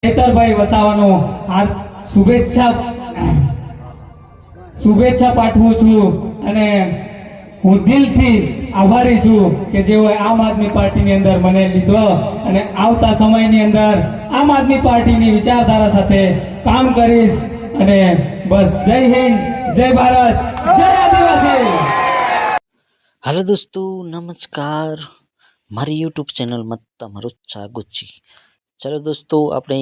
ચૈતરભાઈ વસાવાનો શુભેચ્છા પાઠવું છું અને હું દિલથી આભારી છું કે જેઓએ આમ આદમી પાર્ટીની અંદર મને લીધો અને આવતા સમયની અંદર આમ આદમી પાર્ટીની વિચારધારા સાથે કામ કરીશ અને બસ જય હિન્દ, જય ભારત, જય આદિવાસી। हेलो दोस्तों, नमस्कार। मारी यूट्यूब चैनल में तमारुं स्वागत छे। चलो दोस्तों, अपने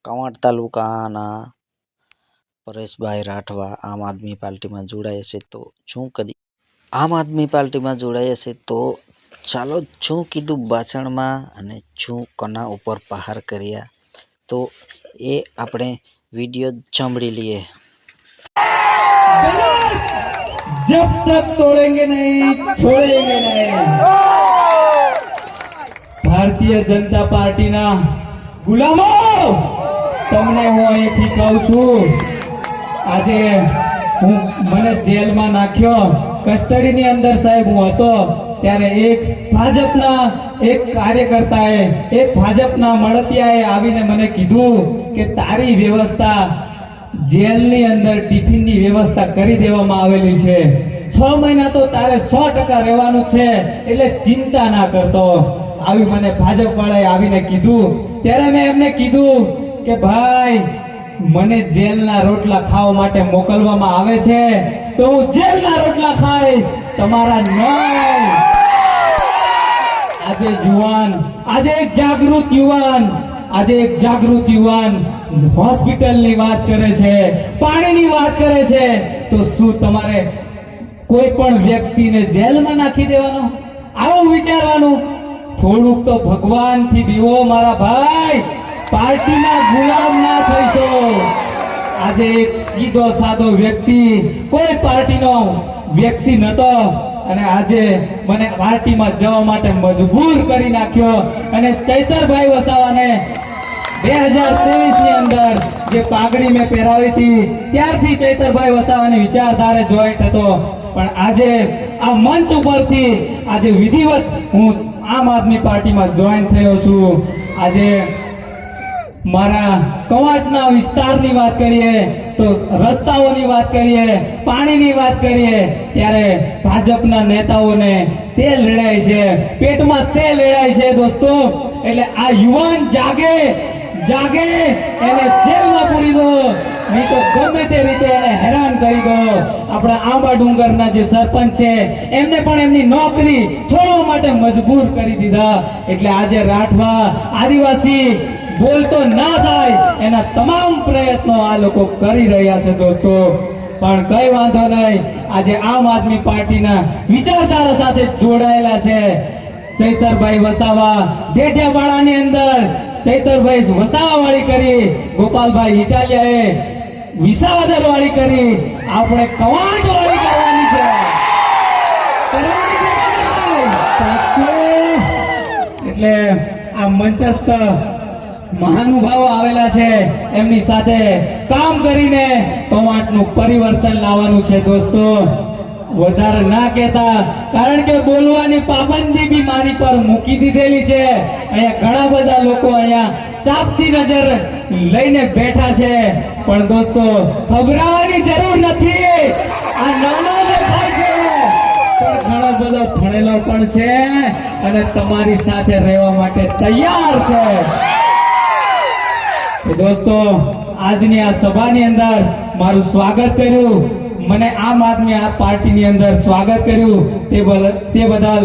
कवांट तालुकाना परेशभाई राठवा आम आदमी पार्टी में जोड़ाया छे। तो शू कदी आम आदमी पार्टी में जोड़ाया छे तो चालो शू कीधुं भाषण में अने शू कोना उपर पहार कर्या तो ए आपणे विडियो सांभळी लीए। जब तक तोड़ेंगे नहीं, छोड़ेंगे नहीं। भारतीय जनता पार्टी ना गुलामो, तमने हूँ अहींथी कहूं छूं, आजे हूँ मने जेल में नाख्यो, कस्टडी नी अंदर साहेब हूँ हतो त्यारे एक भाजपना एक कार्यकर्ताए एक भाजपना मळतियाए आवीने मने कीधुं के तारी व्यवस्था जेलनी अंदर टिफिननी व्यवस्था करी देवामां आवेली छे। 6 महीना तो तारे 100% रहेवानुं छे, એટલે चिंता ना करतो। आवी मने भाजप वाळाए आवीने कीधुं त्यारे मैं एમને कीधुं के भाई मने जेलना रोटला खावा माटे मोकलवामां आवे छे तो हूँ जेलना रोटला खाई, तमारा नहीं। आजे जुवान, आजे एक जागृत युवान હોસ્પિટલ ની વાત કરે છે, પાણીની વાત કરે છે, તો શું તમારે કોઈ પણ વ્યક્તિને જેલમાં નાખી દેવાનો? આવું વિચારવાનું? થોડુંક તો ભગવાનથી બીવો મારા ભાઈ, પાર્ટીના ગુલામ ના થઈશો। આજે એક સીધો સાદો વ્યક્તિ, કોઈ પાર્ટીનો વ્યક્તિ નતો અને આજે મને પાર્ટીમાં જવા માટે મજબૂર કરી નાખ્યો અને ચૈતરભાઈ વસાવાને 2023 ની અંદર જે પાઘડી મેં પહેરાવી હતી ત્યારથી ચૈતરભાઈ વસાવાની વિચારધારે જોઈન્ટ હતો, પણ આજે આ મંચ ઉપરથી આજે વિધિવત હું આમ આદમી પાર્ટીમાં જોઈન્ટ થયો છું। આજે મારા કવાંટના વિસ્તારની વાત કરીએ તો રસ્તાઓની વાત કરીએ, પાણીની વાત કરીએ ત્યારે ભાજપના નેતાઓને તે લડાઈ છે, પેટમાં તે લડાઈ છે દોસ્તો। એટલે આ યુવાન જાગે એને જેલમાં પૂરી દો, નહીં તો ગમે તે રીતે એને હેરાન કરી દો। આપણા આંબા ડુંગરના જે સરપંચ છે એમને પણ એમની નોકરી છોડવા માટે મજબૂર કરી દીધા। એટલે આજે રાઠવા આદિવાસી બોલતો ના થાય એના તમામ પ્રયત્નો આ લોકો કરી રહ્યા છે દોસ્તો। પણ કઈ વાંધો નહીં, આજે આમ આદમી પાર્ટીના વિચારધારા સાથે જોડાયેલા છે। ચૈતરભાઈ વસાવા ડેડિયાપાડાની અંદર ચૈતરભાઈ વસાવા વાળી કરી, ગોપાલભાઈ ઇટાલિયાએ વિસાવદર વાળી કરી, આપણે કવાંટ વાળી કરવાની છે। એટલે આ મંચસ્થ મહાનુભાવો આવેલા છે, એમની સાથે કામ કરીને કવાંટનું પરિવર્તન લાવવાનું છે દોસ્તો। વધારે ના કહેતા, કારણ કે બોલવાની પાબંદી બી મારી પર મૂકી દીધેલી છે। અહીંયા ઘણા બધા લોકો અહીંયા ચાપતી નજર લઈને બેઠા છે, પણ દોસ્તો ખબરાવાની જરૂર નથી। આ નાનો દેખાય છે પણ ઘણો બધો ભણેલો પણ છે અને તમારી સાથે રહેવા માટે તૈયાર છે। તો દોસ્તો, આજની આ સભાની અંદર મારું સ્વાગત કર્યું, મને આમ આદમી પાર્ટીની અંદર સ્વાગત કર્યું તે બદલ